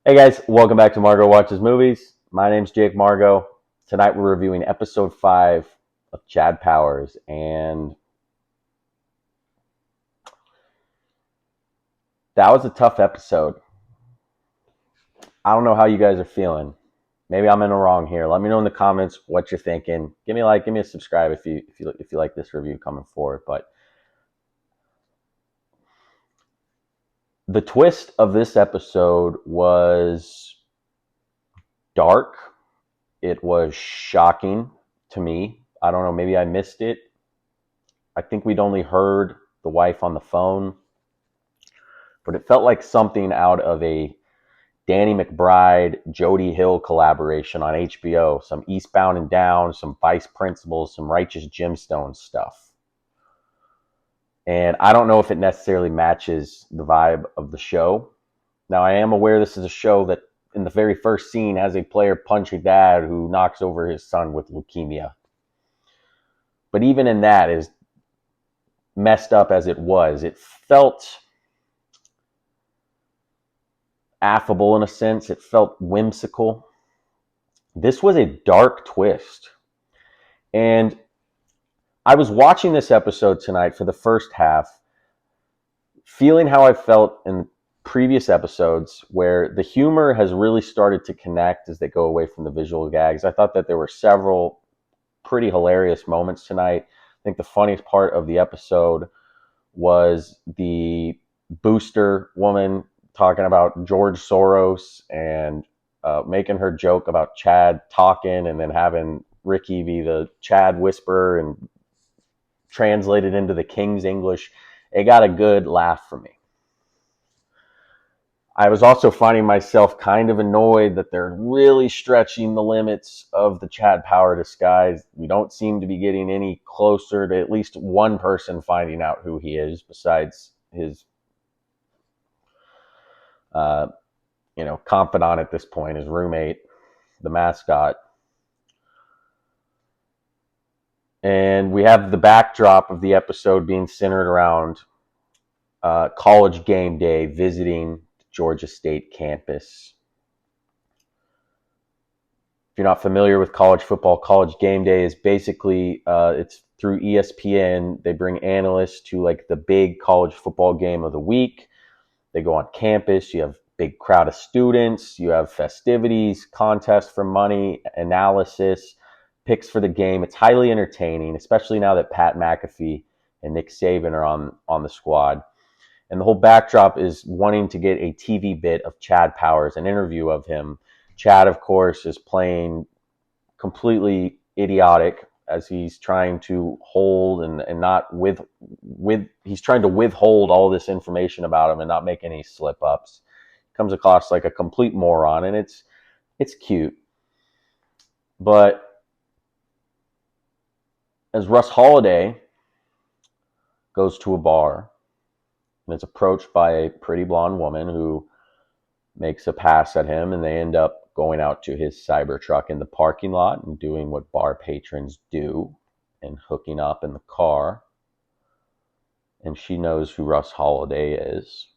Hey guys, welcome back to Margot Watches Movies. My name's Jake Margot. Tonight we're reviewing episode 5 of Chad Powers, and that was a tough episode. I don't know how you guys are feeling. Maybe I'm in the wrong here. Let me know in the comments what you're thinking. Give me a like, give me a subscribe if you like this review coming forward. But the twist of this episode was dark. It was shocking to me. I don't know, maybe I missed it. I think we'd only heard the wife on the phone, but it felt like something out of a Danny McBride, Jody Hill collaboration on HBO. Some Eastbound and Down, some Vice Principals, some Righteous Gemstones stuff. And I don't know if it necessarily matches the vibe of the show. Now, I am aware this is a show that in the very first scene has a player punch a dad who knocks over his son with leukemia. But even in that, as messed up as it was, it felt affable in a sense. It felt whimsical. This was a dark twist. And I was watching this episode tonight for the first half, feeling how I felt in previous episodes where the humor has really started to connect as they go away from the visual gags. I thought that there were several pretty hilarious moments tonight. I think the funniest part of the episode was the booster woman talking about George Soros and making her joke about Chad talking and then having Ricky be the Chad whisperer and translate it into the King's English. It got a good laugh from me. I was also finding myself kind of annoyed that they're really stretching the limits of the Chad Power disguise. We don't seem to be getting any closer to at least one person finding out who he is besides his uh, confidant at this point, his roommate, the mascot. And we have the backdrop of the episode being centered around college game day, visiting Georgia State campus. If you're not familiar with college football, college game day is basically it's through ESPN. They bring analysts to like the big college football game of the week. They go on campus. You have big crowd of students. You have festivities, contests for money, analysis, picks for the game. It's highly entertaining, especially now that Pat McAfee and Nick Saban are on the squad. And the whole backdrop is wanting to get a TV bit of Chad Powers, an interview of him. Chad, of course, is playing completely idiotic as he's trying to hold and not with he's trying to withhold all this information about him and not make any slip ups. Comes across like a complete moron, and it's cute. But as Russ Holiday goes to a bar and is approached by a pretty blonde woman who makes a pass at him, and they end up going out to his Cybertruck in the parking lot and doing what bar patrons do and hooking up in the car. And she knows who Russ Holiday is.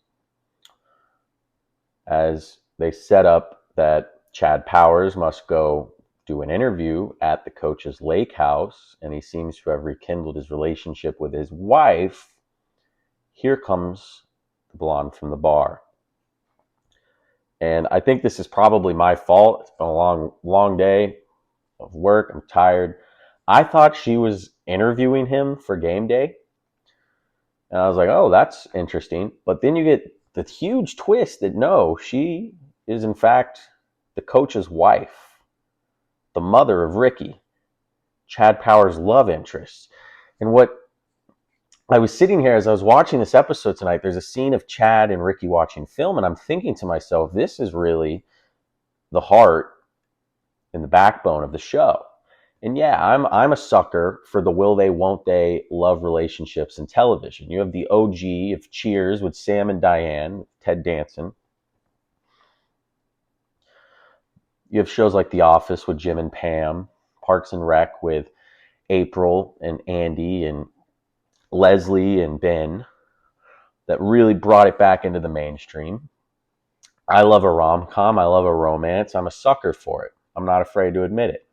As they set up that Chad Powers must go do an interview at the coach's lake house, and he seems to have rekindled his relationship with his wife. Here comes the blonde from the bar. And I think this is probably my fault. It's been a long day of work. I'm tired. I thought she was interviewing him for game day. And I was like, oh, that's interesting. But then you get the huge twist that no, she is in fact the coach's wife, the mother of Ricky, Chad Powers' love interest. And what I was sitting here as I was watching this episode tonight, there's a scene of Chad and Ricky watching film, and I'm thinking to myself, this is really the heart and the backbone of the show. And yeah, I'm a sucker for the will they, won't they love relationships in television. You have the OG of Cheers with Sam and Diane, Ted Danson. You have shows like The Office with Jim and Pam, Parks and Rec with April and Andy and Leslie and Ben that really brought it back into the mainstream. I love a rom-com. I love a romance. I'm a sucker for it. I'm not afraid to admit it.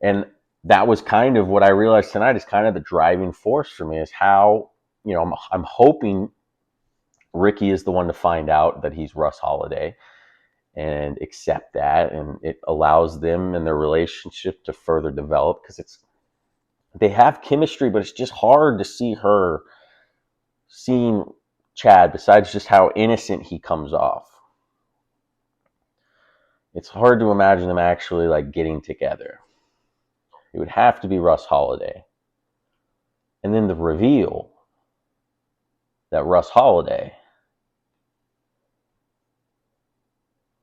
And that was kind of what I realized tonight is kind of the driving force for me is how, I'm hoping Ricky is the one to find out that he's Russ Holiday and accept that. And it allows them and their relationship to further develop because they have chemistry, but it's just hard to see her seeing Chad besides just how innocent he comes off. It's hard to imagine them actually like getting together. It would have to be Russ Holiday. And then the reveal that Russ Holiday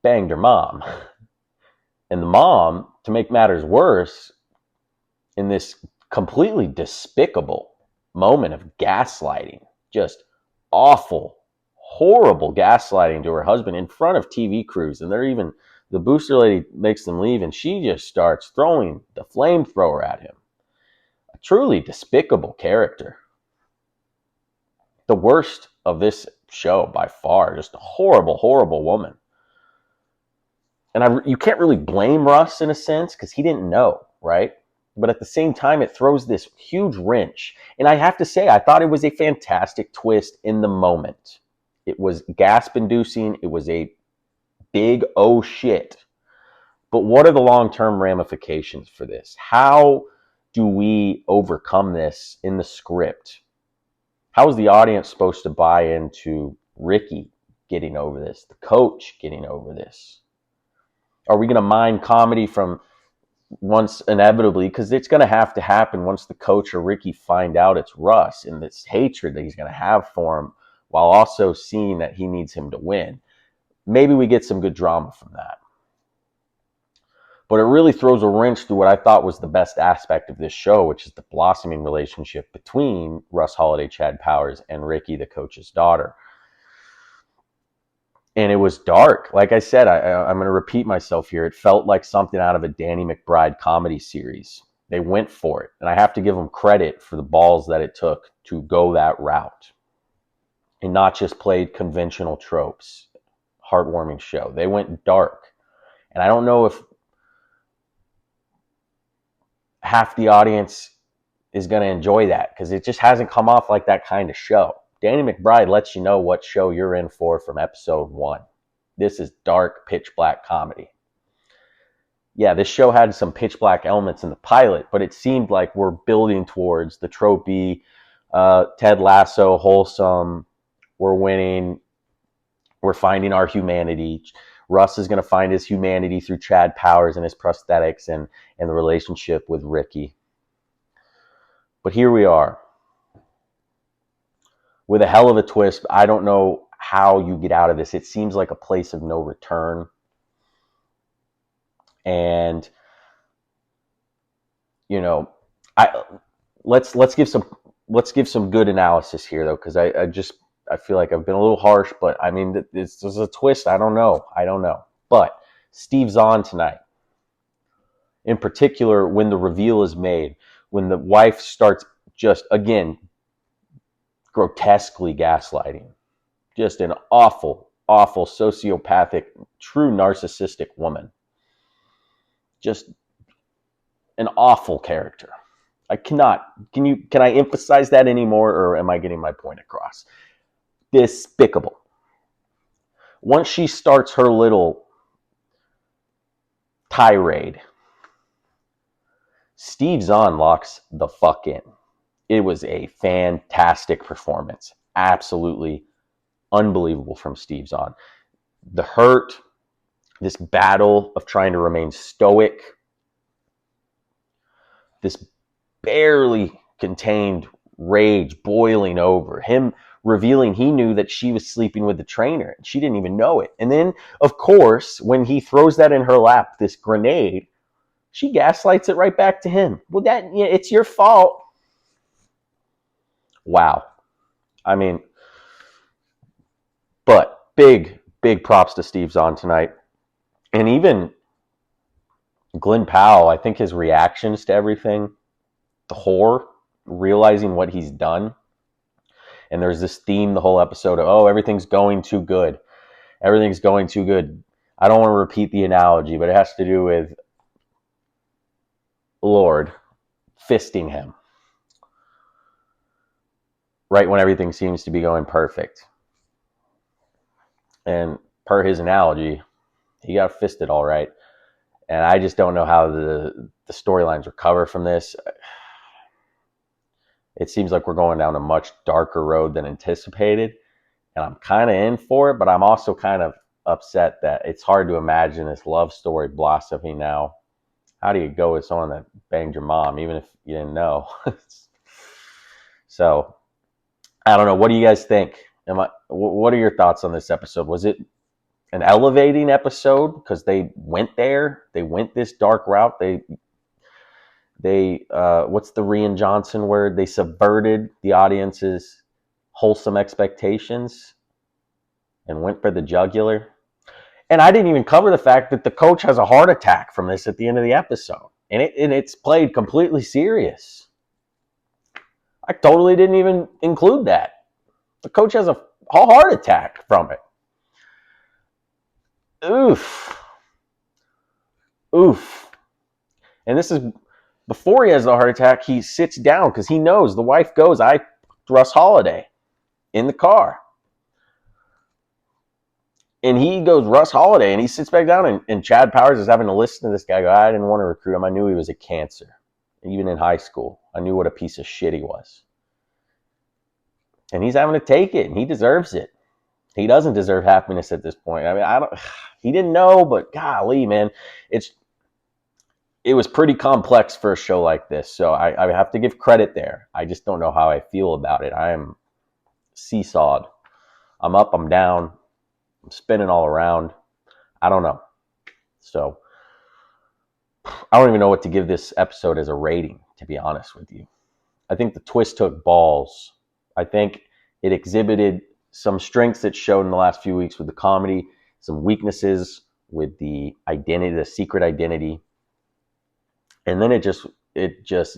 banged her mom. And the mom, to make matters worse, in this completely despicable moment of gaslighting, just awful, horrible gaslighting to her husband in front of TV crews. And the booster lady makes them leave and she just starts throwing the flamethrower at him. A truly despicable character. The worst of this show by far. Just a horrible, horrible woman. And you can't really blame Russ in a sense because he didn't know, right? But at the same time, it throws this huge wrench. And I have to say, I thought it was a fantastic twist in the moment. It was gasp-inducing. It was a big oh shit. But what are the long-term ramifications for this? How do we overcome this in the script? How is the audience supposed to buy into Ricky getting over this, the coach getting over this? Are we going to mine comedy from once inevitably, because it's going to have to happen once the coach or Ricky find out it's Russ and this hatred that he's going to have for him while also seeing that he needs him to win. Maybe we get some good drama from that. But it really throws a wrench through what I thought was the best aspect of this show, which is the blossoming relationship between Russ Holiday, Chad Powers, and Ricky, the coach's daughter. And it was dark. Like I said, I'm going to repeat myself here. It felt like something out of a Danny McBride comedy series. They went for it. And I have to give them credit for the balls that it took to go that route and not just play conventional tropes. Heartwarming show. They went dark. And I don't know if half the audience is going to enjoy that because it just hasn't come off like that kind of show. Danny McBride lets you know what show you're in for from episode 1. This is dark, pitch black comedy. Yeah, this show had some pitch black elements in the pilot, but it seemed like we're building towards the tropey, Ted Lasso, wholesome, we're winning, we're finding our humanity. Russ is going to find his humanity through Chad Powers and his prosthetics and the relationship with Ricky. But here we are. With a hell of a twist. I don't know how you get out of this. It seems like a place of no return. And let's give some good analysis here though, because I feel like I've been a little harsh, but I mean this is a twist. I don't know. But Steve Zahn tonight, in particular, when the reveal is made, when the wife starts just again grotesquely gaslighting, just an awful, awful sociopathic, true narcissistic woman, just an awful character. Can I emphasize that anymore, or am I getting my point across? Despicable. Once she starts her little tirade, Steve Zahn locks the fuck in. It was a fantastic performance. Absolutely unbelievable from Steve Zahn. The hurt, this battle of trying to remain stoic, this barely contained rage boiling over, him revealing he knew that she was sleeping with the trainer and she didn't even know it. And then, of course, when he throws that in her lap, this grenade, she gaslights it right back to him. Well, it's your fault. Wow. I mean, but big props to Steve Zahn tonight. And even Glenn Powell, I think his reactions to everything, the horror, realizing what he's done. And there's this theme the whole episode of, everything's going too good. everything's going too good. I don't want to repeat the analogy, but it has to do with Lord fisting him right when everything seems to be going perfect. And per his analogy, he got fisted all right. And I just don't know how the storylines recover from this. It seems like we're going down a much darker road than anticipated. And I'm kind of in for it, but I'm also kind of upset that it's hard to imagine this love story blossoming now. How do you go with someone that banged your mom, even if you didn't know? So, I don't know. What do you guys think? What are your thoughts on this episode? Was it an elevating episode because they went there? They went this dark route. They what's the Rian Johnson word? They subverted the audience's wholesome expectations and went for the jugular. And I didn't even cover the fact that the coach has a heart attack from this at the end of the episode. And it's played completely serious. I totally didn't even include that. The coach has a heart attack from it. Oof. And this is before he has the heart attack. He sits down because he knows the wife goes, Russ Holiday in the car. And he goes, Russ Holiday, and he sits back down, and Chad Powers is having to listen to this guy go, I didn't want to recruit him. I knew he was a cancer. Even in high school, I knew what a piece of shit he was. And he's having to take it, and he deserves it. He doesn't deserve happiness at this point. I mean, he didn't know, but golly, man, it was pretty complex for a show like this. So I have to give credit there. I just don't know how I feel about it. I am seesawed. I'm up, I'm down, I'm spinning all around. I don't know. So I don't even know what to give this episode as a rating, to be honest with you. I think the twist took balls. I think it exhibited some strengths it showed in the last few weeks with the comedy, some weaknesses with the identity, the secret identity. And then it just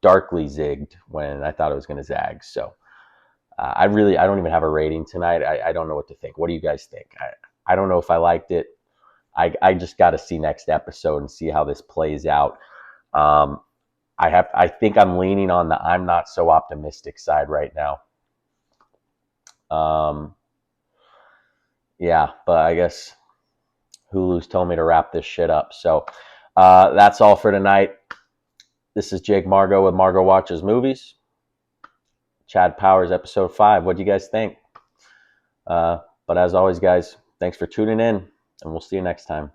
darkly zigged when I thought it was going to zag. So I don't even have a rating tonight. I don't know what to think. What do you guys think? I don't know if I liked it. I just got to see next episode and see how this plays out. I think I'm leaning on the I'm not so optimistic side right now. Yeah, but I guess Hulu's told me to wrap this shit up. So that's all for tonight. This is Jake Margot with Margot Watches Movies. Chad Powers, episode 5. What do you guys think? But as always, guys, thanks for tuning in, and we'll see you next time.